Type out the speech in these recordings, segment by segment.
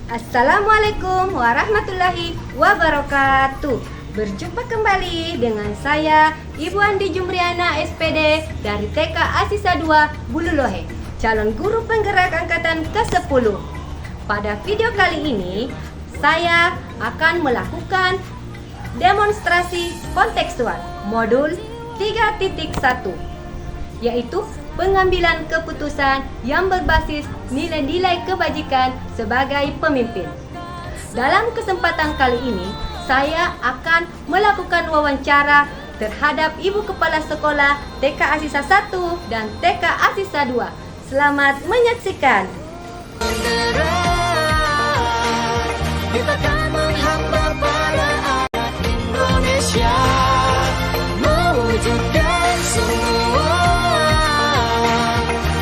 Assalamualaikum warahmatullahi wabarakatuh. Berjumpa kembali dengan saya Ibu Andi Jumriana SPD dari TK Asisa 2 Bululohe, calon guru penggerak angkatan ke-10. Pada video kali ini saya akan melakukan demonstrasi kontekstual modul 3.1, yaitu pengambilan keputusan yang berbasis nilai-nilai kebajikan sebagai pemimpin. Dalam kesempatan kali ini, saya akan melakukan wawancara terhadap Ibu Kepala Sekolah TK Asisa 1 dan TK Asisa 2. Selamat menyaksikan. Kita akan menghamba pada anak Indonesia, mewujudkan semua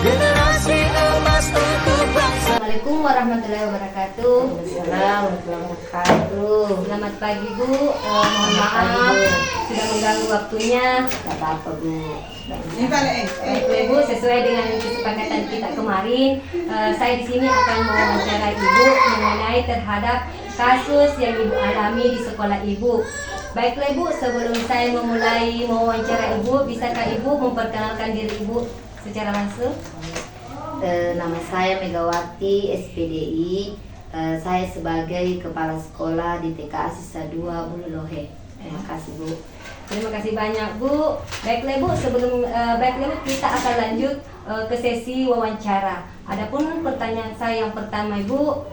generasi emas untuk bangsa. Assalamualaikum warahmatullahi wabarakatuh. Selamat pagi Bu. Mohon maaf sudah mengganggu waktunya. Tidak apa-apa Bu. Baik Bu, sesuai dengan kesepakatan kita kemarin, saya di sini akan mewawancarai Ibu mengenai terhadap kasus yang Ibu alami di sekolah Ibu. Baiklah Ibu, sebelum saya memulai mewawancara Ibu, bisakah Ibu memperkenalkan diri Ibu secara langsung? Nama saya Megawati SPDI. Saya sebagai Kepala Sekolah di TK Asisa 2 Bululohe. Terima kasih Bu. Terima kasih banyak Bu. Baiklah Bu, sebelum baiklah Bu, kita akan lanjut ke sesi wawancara. Adapun pertanyaan saya yang pertama Ibu,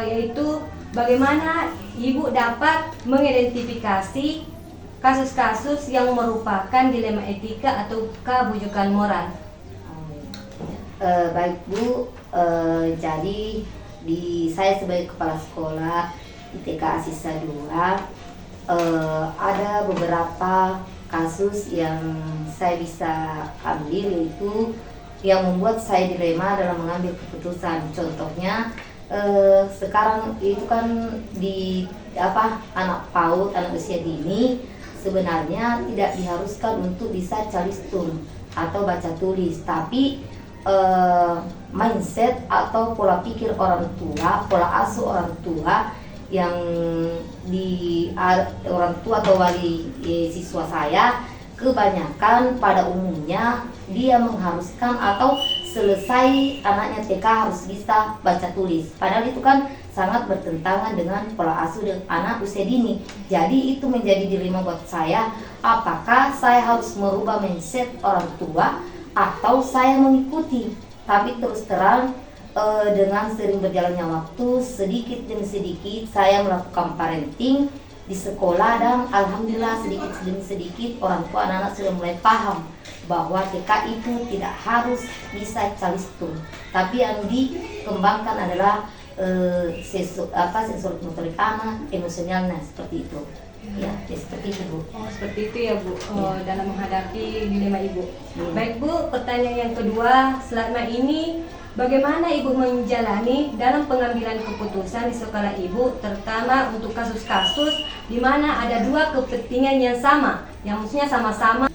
yaitu bagaimana Ibu dapat mengidentifikasi kasus-kasus yang merupakan dilema etika atau kebujukan moral? Baik Bu, jadi saya sebagai Kepala Sekolah di TK Asisa 2 ada beberapa kasus yang saya bisa ambil, yaitu yang membuat saya dilema dalam mengambil keputusan. Contohnya sekarang itu kan di anak PAUD, anak usia dini, sebenarnya tidak diharuskan untuk bisa calistung atau baca tulis, tapi mindset atau pola pikir orang tua, pola asuh orang tua yang orang tua atau wali siswa saya kebanyakan pada umumnya dia mengharuskan atau selesai anaknya TK harus bisa baca tulis, padahal itu kan sangat bertentangan dengan pola asuh anak usia dini. Jadi itu menjadi dilema buat saya, apakah saya harus merubah mindset orang tua atau saya mengikuti. Tapi terus terang dengan sering berjalannya waktu, sedikit demi sedikit saya melakukan parenting di sekolah, dan alhamdulillah sedikit demi sedikit orang tua anak-anak sudah mulai paham bahwa TK itu tidak harus bisa calistung, tapi yang dikembangkan adalah sensorik motorik anak, emosionalnya seperti itu. Ya, seperti itu Bu. Oh, seperti itu ya Bu, dalam menghadapi dilema Ibu. Hmm. Baik Bu, pertanyaan yang kedua, selama ini bagaimana Ibu menjalani dalam pengambilan keputusan di sekolah Ibu, terutama untuk kasus-kasus di mana ada dua kepentingan yang sama, yang maksudnya sama-sama.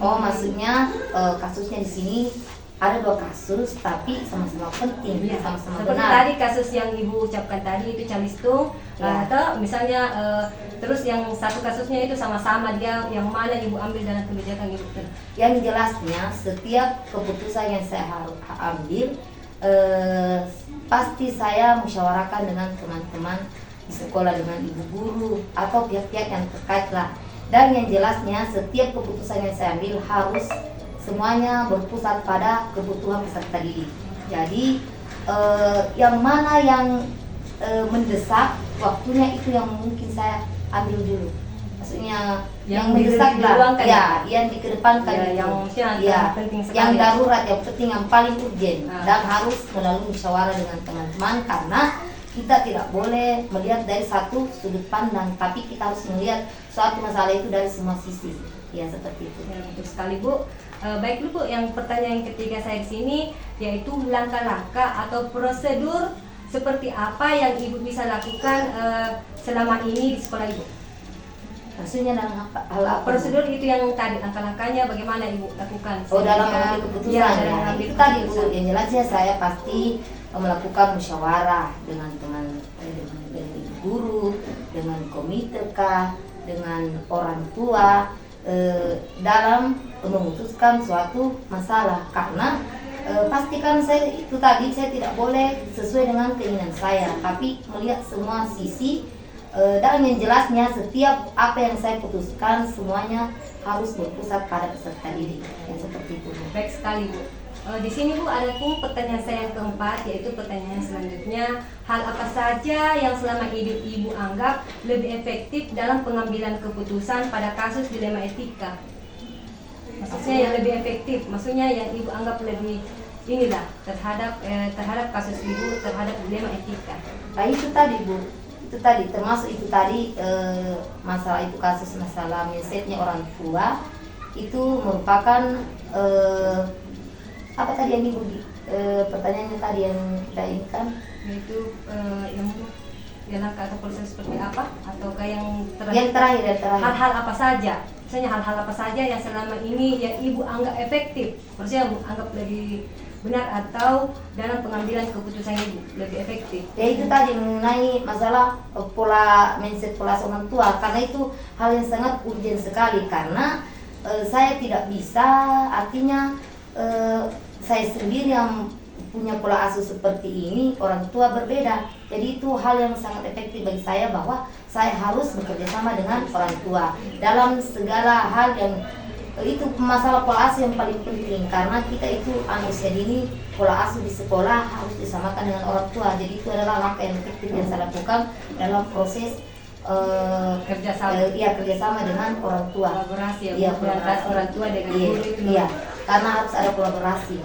Oh, maksudnya kasusnya di sini ada dua kasus tapi sama-sama penting, Ya, sama-sama seperti benar. tadi kasus yang Ibu ucapkan tadi itu calistung, Ya. atau misalnya terus yang satu kasusnya itu sama-sama, dia yang mana Ibu ambil dalam kebijakan Ibu? Yang jelasnya setiap keputusan yang saya harus ambil pasti saya musyawarahkan dengan teman-teman di sekolah, dengan ibu guru atau pihak-pihak yang terkait lah. Dan yang jelasnya setiap keputusan yang saya ambil harus semuanya berpusat pada kebutuhan peserta didik. Jadi yang mana yang mendesak, waktunya itu yang mungkin saya ambil dulu. Maksudnya yang mendesak lah, ya, yang dikedepankan, Ya, itu. yang maksudnya Ya, penting sekali yang ya. darurat, yang penting, yang paling urgent, dan Ah. harus melalui musyawarah dengan teman-teman, karena kita tidak boleh melihat dari satu sudut pandang, tapi kita harus melihat suatu masalah itu dari semua sisi. Ya, seperti itu. Ya, betul sekali Bu. Baik Bu, yang pertanyaan yang ketiga saya di sini yaitu langkah-langkah atau prosedur seperti apa yang Ibu bisa lakukan selama ini di sekolah Ibu? Maksudnya dalam hal apa? Prosedur itu yang tadi, langkah-langkahnya bagaimana Ibu lakukan? Oh, dalam Sehingga- mengambil keputusan Ya, dalam ya. mengambil Itu tadi Bu, keputusan. yang jelasnya saya pasti melakukan musyawarah dengan teman, dengan ibu guru, dengan komite kah, dengan orang tua dalam memutuskan suatu masalah. Karena pastikan saya itu tadi saya tidak boleh sesuai dengan keinginan saya, tapi melihat semua sisi. Dan yang jelasnya setiap apa yang saya putuskan semuanya harus berpusat pada peserta didik yang seperti itu. Baik sekali Bu. Di sini Bu ada pun pertanyaan saya yang keempat, yaitu pertanyaan selanjutnya, hal apa saja yang selama hidup Ibu anggap lebih efektif dalam pengambilan keputusan pada kasus dilema etika? Maksudnya yang lebih efektif, maksudnya yang Ibu anggap lebih inilah terhadap kasus Ibu terhadap dilema etika. Nah itu tadi Bu, itu tadi termasuk itu tadi masalah itu kasus masalah mindsetnya orang tua itu merupakan apa tadi yang Ibu pertanyaannya tadi yang kita inginkan, Yaitu yang langkah atau proses seperti apa, ataukah yang yang terakhir hal-hal apa saja, misalnya hal-hal apa saja yang selama ini yang Ibu anggap efektif, maksudnya anggap lebih benar atau dalam pengambilan keputusan Ibu lebih efektif. ya itu tadi mengenai masalah pola mindset pola orang tua, karena itu hal yang sangat urgent sekali. Karena saya tidak bisa, artinya saya sendiri yang punya pola asuh seperti ini, orang tua berbeda. Jadi itu hal yang sangat efektif bagi saya, bahwa saya harus bekerja sama dengan orang tua dalam segala hal. Yang itu masalah pola asuh yang paling penting, karena kita itu usia dini, pola asuh di sekolah harus disamakan dengan orang tua. Jadi itu adalah langkah yang efektif yang saya lakukan dalam proses Kerjasama. kerjasama dengan orang tua. Kolaborasi ya, Iya, Bu, antara orang tua dengan Iya, guru itu. iya, karena harus ada kolaborasi.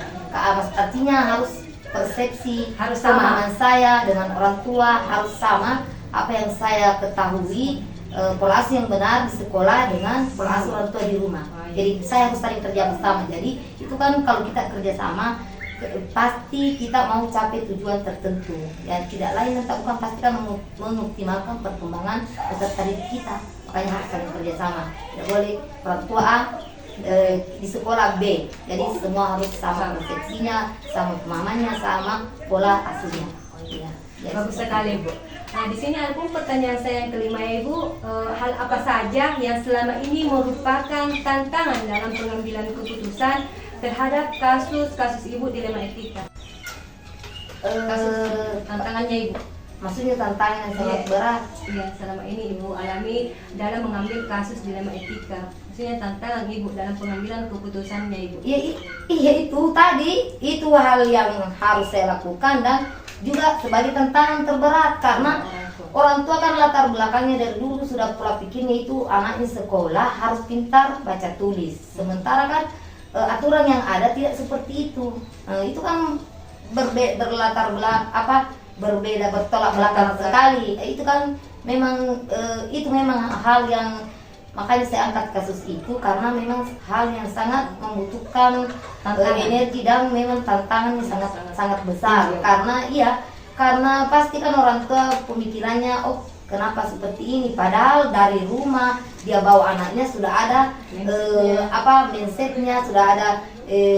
Artinya harus persepsi, Harus sama. pemahaman saya dengan orang tua harus sama. Apa yang saya ketahui, pola asuh yang benar di sekolah dengan pola asuh orang tua di rumah. Oh, iya. Jadi saya harus saling kerja bersama. Jadi itu kan kalau kita kerjasama pasti kita mau capai tujuan tertentu. Ya tidak lain dan tak bukan, pasti kan mengoptimalkan perkembangan peserta didik kita. Makanya harus saling kerjasama. Tidak boleh orang tua A di sekolah B. Jadi semua harus sama persepsinya, sama pemahamannya, sama pola asuhnya. Ya, Bagus sekali Bu. Nah di sini ada pun pertanyaan saya yang kelima Ibu, hal apa saja yang selama ini merupakan tantangan dalam pengambilan keputusan terhadap kasus-kasus Ibu dilema etika? Kasus tantangannya Ibu. Maksudnya tantangan yang sangat Iya. berat. Yang selama ini Ibu alami dalam mengambil kasus dilema etika. Maksudnya tantangan Ibu dalam pengambilan keputusannya Ibu. Iya itu tadi, itu hal yang harus saya lakukan dan juga sebagai tantangan terberat, karena orang tua kan latar belakangnya dari dulu sudah pola pikirnya itu anaknya sekolah harus pintar baca tulis. Sementara kan aturan yang ada tidak seperti itu. Itu kan berlatar belakang berbeda, bertolak belakang sekali. Itu kan memang itu memang hal yang makanya saya angkat kasus itu, karena memang hal yang sangat membutuhkan energi dan memang tantangannya sangat besar. Karena pasti kan orang tua pemikirannya, oh kenapa seperti ini, padahal dari rumah dia bawa anaknya sudah ada mindsetnya, sudah ada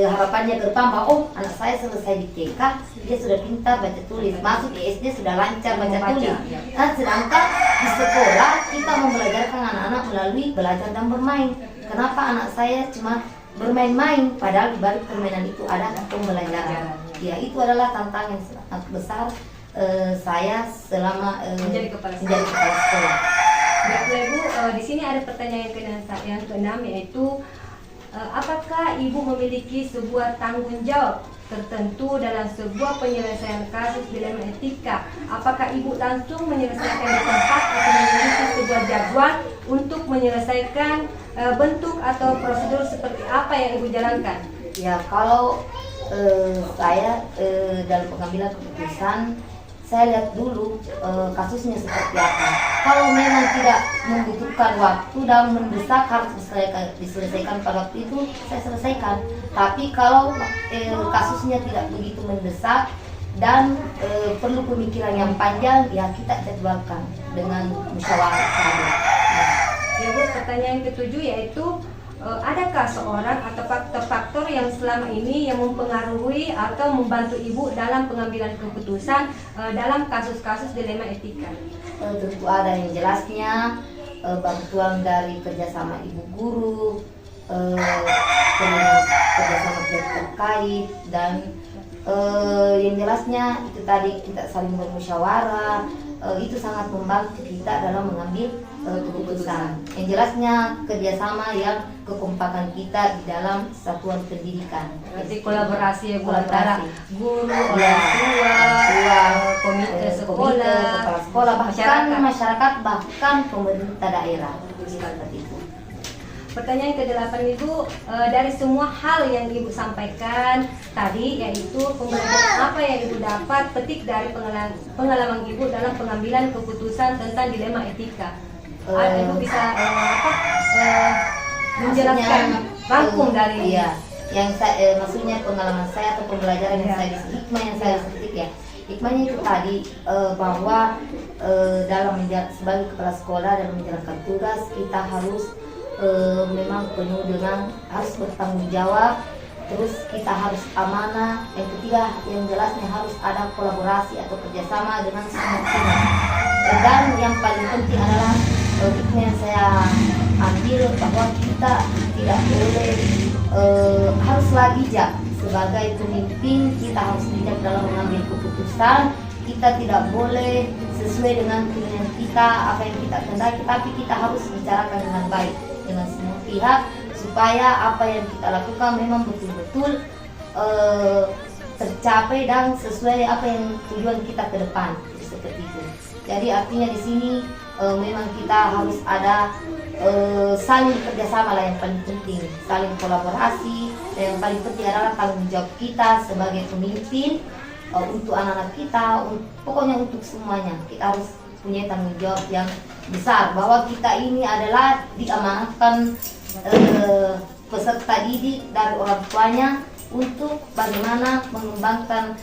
harapannya ke depan, bahwa oh anak saya selesai di TK dia sudah pintar baca tulis, masuk di SD sudah lancar baca tulis. Nah, sedangkan di sekolah kita membelajarkan anak-anak melalui belajar dan bermain. Kenapa anak saya cuma bermain-main, padahal di balik permainan itu ada pembelajaran. Ya itu adalah tantangan yang sangat besar saya selama Menjadi kepala sekolah. Baiklah Ibu, di sini ada pertanyaan yang keenam, yaitu apakah Ibu memiliki sebuah tanggung jawab tertentu dalam sebuah penyelesaian kasus dilema etika? Apakah Ibu langsung menyelesaikan di tempat atau memiliki sebuah jadwal untuk menyelesaikan bentuk atau prosedur seperti apa yang Ibu jalankan? Ya kalau saya dalam pengambilan keputusan, saya lihat dulu kasusnya seperti apa. Kalau memang tidak membutuhkan waktu dan mendesak harus diselesaikan pada waktu itu, saya selesaikan. Tapi kalau kasusnya tidak begitu mendesak dan perlu pemikiran yang panjang, ya kita jadwalkan. dengan musyawarah tadi. Ya Bu, pertanyaan ketujuh yaitu adakah seorang atau faktor-faktor yang selama ini yang mempengaruhi atau membantu Ibu dalam pengambilan keputusan dalam kasus-kasus dilema etika? Tentu ada yang jelasnya bantuan dari kerjasama ibu guru, kerjasama pihak terkait, dan yang jelasnya itu tadi kita saling bermusyawarah, itu sangat membantu kita dalam mengambil keputusan. Yang jelasnya kerjasama yang kekompakan kita di dalam satuan pendidikan. Berarti kolaborasi ya Bu, Kolaborasi. antara guru, Ya, orang tua, komite sekolah, kepala sekolah, bahkan masyarakat, bahkan pemerintah daerah. Seperti itu. Pertanyaan ke-8 Ibu, dari semua hal yang Ibu sampaikan tadi, yaitu pembelajaran apa yang Ibu dapat petik dari pengalaman Ibu dalam pengambilan keputusan tentang dilema etika? Ibu bisa menjelaskan rangkum dari iya, yang saya maksudnya pengalaman saya atau pembelajaran yang Iya. saya hikmah yang saya petik ya. Hikmahnya itu tadi bahwa dalam sebagai kepala sekolah dalam menjalankan tugas kita harus memang penuh dengan harus bertanggung jawab, terus kita harus amanah. Yang ketiga yang jelasnya harus ada kolaborasi atau kerjasama dengan semua pihak. Dan yang paling penting adalah hikmah yang saya ambil bahwa kita tidak boleh haruslah bijak sebagai pemimpin. Kita harus bijak dalam mengambil keputusan. Kita tidak boleh sesuai dengan keinginan kita, apa yang kita kehendaki, tapi kita harus bicarakan dengan baik dengan semua pihak supaya apa yang kita lakukan memang betul-betul tercapai dan sesuai apa yang tujuan kita ke depan, seperti itu. Jadi artinya di sini memang kita harus ada saling kerjasama lah yang paling penting, saling kolaborasi, dan yang paling penting adalah tanggung jawab kita sebagai pemimpin untuk anak-anak kita, pokoknya untuk semuanya kita harus punya tanggung jawab yang besar bahwa kita ini adalah diamanahkan peserta didik dari orang tuanya untuk bagaimana mengembangkan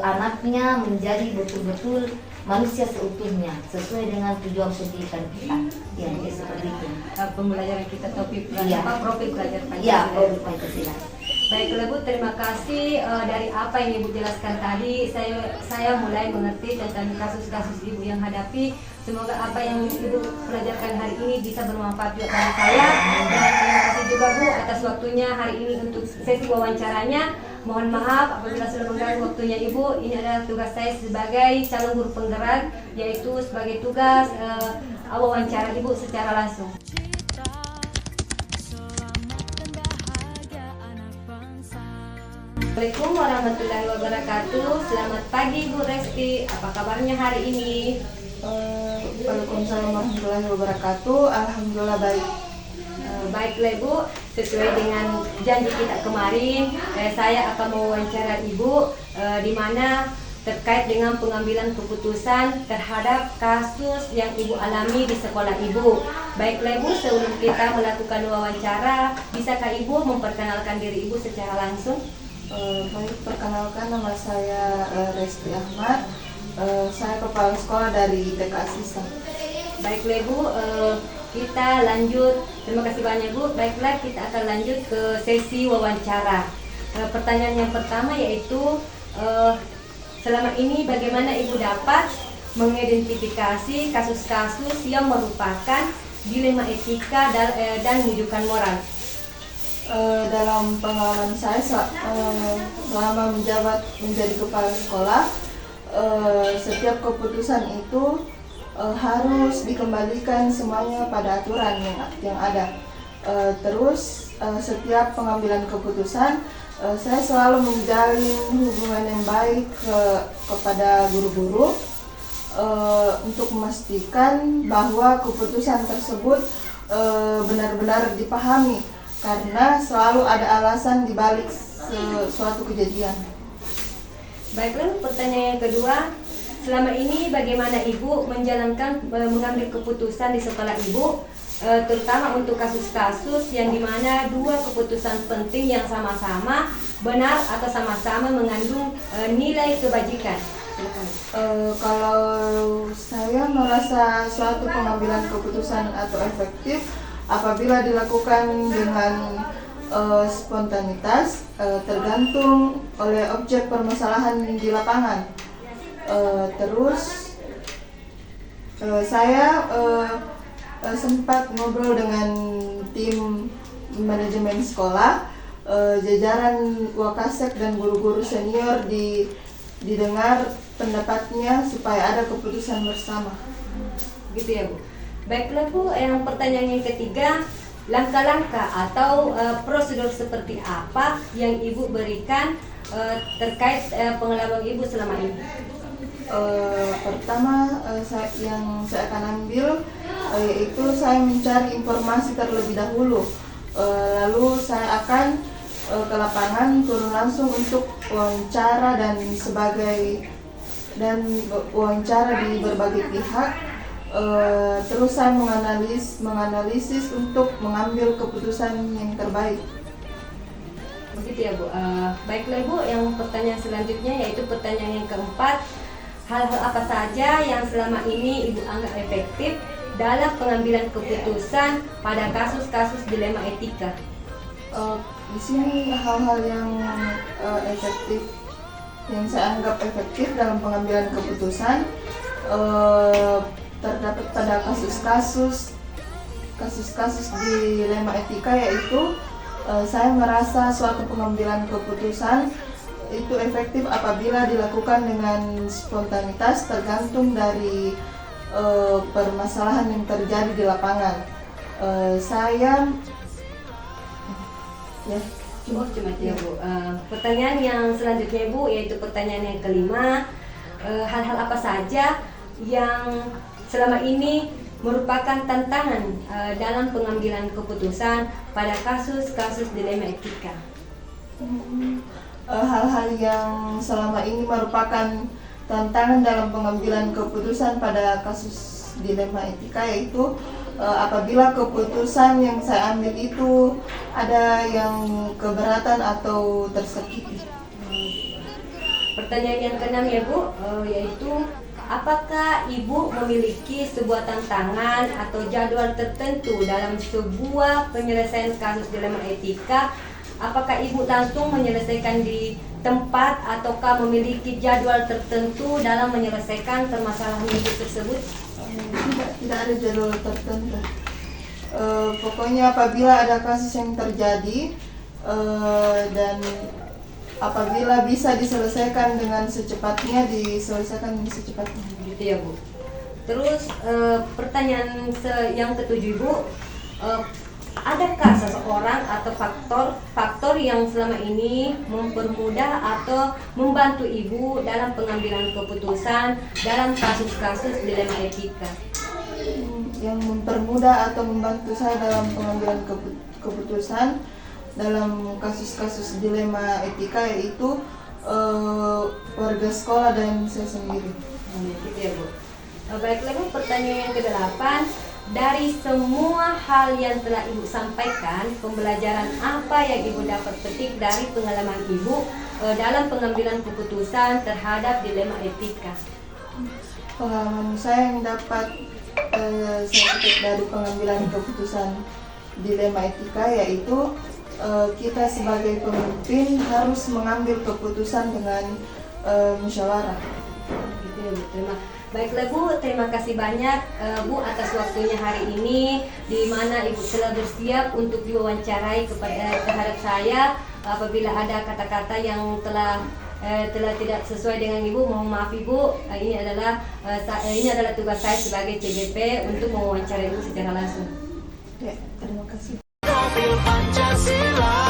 anaknya menjadi betul-betul manusia seutuhnya sesuai dengan tujuan pendidikan kita. Ya, seperti itu. pembelajaran kita topik Iya. profil pelajar Ya, Pancasila. Pancasila. Baiklah Bu, terima kasih dari apa yang Ibu jelaskan tadi. Saya mulai mengerti tentang kasus-kasus Ibu yang hadapi. Semoga apa yang Ibu pelajarkan hari ini bisa bermanfaat juga bagi saya. Dan terima kasih juga Bu atas waktunya hari ini untuk sesi wawancaranya. Mohon maaf apabila sudah mengganggu waktunya Ibu. Ini adalah tugas saya sebagai calon guru penggerak, yaitu sebagai tugas wawancara Ibu secara langsung. Assalamualaikum warahmatullahi wabarakatuh. Selamat pagi Bu Resti. Apa kabarnya hari ini? Waalaikumsalam warahmatullahi wabarakatuh. Alhamdulillah baik. Baiklah Bu, sesuai dengan janji kita kemarin, saya akan mewawancara Ibu di mana terkait dengan pengambilan keputusan terhadap kasus yang Ibu alami di sekolah Ibu. Baiklah Bu, sebelum kita melakukan wawancara, bisakah Ibu memperkenalkan diri Ibu secara langsung? Baik, perkenalkan nama saya Resti Ahmad. Saya kepala sekolah dari TK Asisa. Baiklah Bu, kita lanjut. Terima kasih banyak Bu. Baiklah, kita akan lanjut ke sesi wawancara. Pertanyaan yang pertama yaitu selama ini bagaimana Ibu dapat mengidentifikasi kasus-kasus yang merupakan dilema etika dan rujukan moral? Dalam pengalaman saya selama menjabat menjadi kepala sekolah, setiap keputusan itu harus dikembalikan semuanya pada aturan yang ada. Terus setiap pengambilan keputusan saya selalu menjalin hubungan yang baik kepada guru-guru untuk memastikan bahwa keputusan tersebut benar-benar dipahami, karena selalu ada alasan di balik suatu kejadian. Baiklah, pertanyaan yang kedua. Selama ini bagaimana Ibu menjalankan mengambil keputusan di sekolah Ibu, terutama untuk kasus-kasus yang dimana dua keputusan penting yang sama-sama benar atau sama-sama mengandung nilai kebajikan. Silakan. Kalau saya merasa suatu pengambilan keputusan atau efektif apabila dilakukan dengan spontanitas, tergantung oleh objek permasalahan di lapangan. Terus saya sempat ngobrol dengan tim manajemen sekolah, jajaran Wakasek dan guru-guru senior didengar pendapatnya supaya ada keputusan bersama. Gitu ya Bu. Baiklah Bu, yang pertanyaan yang ketiga, langkah-langkah atau prosedur seperti apa yang Ibu berikan terkait pengalaman Ibu selama ini? Pertama yang saya akan ambil yaitu saya mencari informasi terlebih dahulu. Lalu saya akan ke lapangan, turun langsung untuk wawancara dan wawancara di berbagai pihak. Terus saya menganalisis untuk mengambil keputusan yang terbaik. Begitu ya Bu. Baiklah Bu, yang pertanyaan selanjutnya yaitu pertanyaan yang keempat. Hal-hal apa saja yang selama ini Ibu anggap efektif dalam pengambilan keputusan pada kasus-kasus dilema etika? Di sini hal-hal yang efektif, yang saya anggap efektif dalam pengambilan keputusan terdapat pada kasus-kasus dilema etika, yaitu saya merasa suatu pengambilan keputusan itu efektif apabila dilakukan dengan spontanitas, tergantung dari permasalahan yang terjadi di lapangan. Cuma ya Bu. Pertanyaan yang selanjutnya Bu, yaitu pertanyaan yang kelima. Hal-hal apa saja yang selama ini merupakan tantangan dalam pengambilan keputusan pada kasus-kasus dilema etika? Hal-hal yang selama ini merupakan tantangan dalam pengambilan keputusan pada kasus dilema etika, yaitu apabila keputusan yang saya ambil itu ada yang keberatan atau tersakiti. Pertanyaan yang keenam ya Bu, yaitu apakah Ibu memiliki sebuah tantangan atau jadwal tertentu dalam sebuah penyelesaian kasus dilema etika? Apakah Ibu langsung menyelesaikan di tempat ataukah memiliki jadwal tertentu dalam menyelesaikan permasalahan Ibu tersebut? Tidak ada jadwal tertentu. Pokoknya apabila ada kasus yang terjadi dan apabila bisa diselesaikan dengan secepatnya, diselesaikan secepatnya. Gitu ya Bu. Terus pertanyaan yang ketujuh Bu, adakah seseorang atau faktor yang selama ini mempermudah atau membantu Ibu dalam pengambilan keputusan dalam kasus-kasus dilema etika? Yang mempermudah atau membantu saya dalam pengambilan keputusan dalam kasus-kasus dilema etika yaitu warga sekolah dan saya sendiri. Gitu ya Bu. Baiklah Bu, pertanyaan yang ke-8. Dari semua hal yang telah Ibu sampaikan, pembelajaran apa yang Ibu dapat petik dari pengalaman Ibu dalam pengambilan keputusan terhadap dilema etika? Pengalaman saya yang dapat saya petik dari pengambilan keputusan dilema etika yaitu kita sebagai pemimpin harus mengambil keputusan dengan musyawarah. Gitu ya Bu. Baiklah Bu, terima kasih banyak Bu atas waktunya hari ini, di mana Ibu telah bersiap untuk diwawancarai terhadap saya. Apabila ada kata-kata yang telah tidak sesuai dengan Ibu, mohon maaf Ibu. Ini adalah tugas saya sebagai CGP untuk mewawancarai Ibu secara langsung. Ya, terima kasih. Profil Pancasila.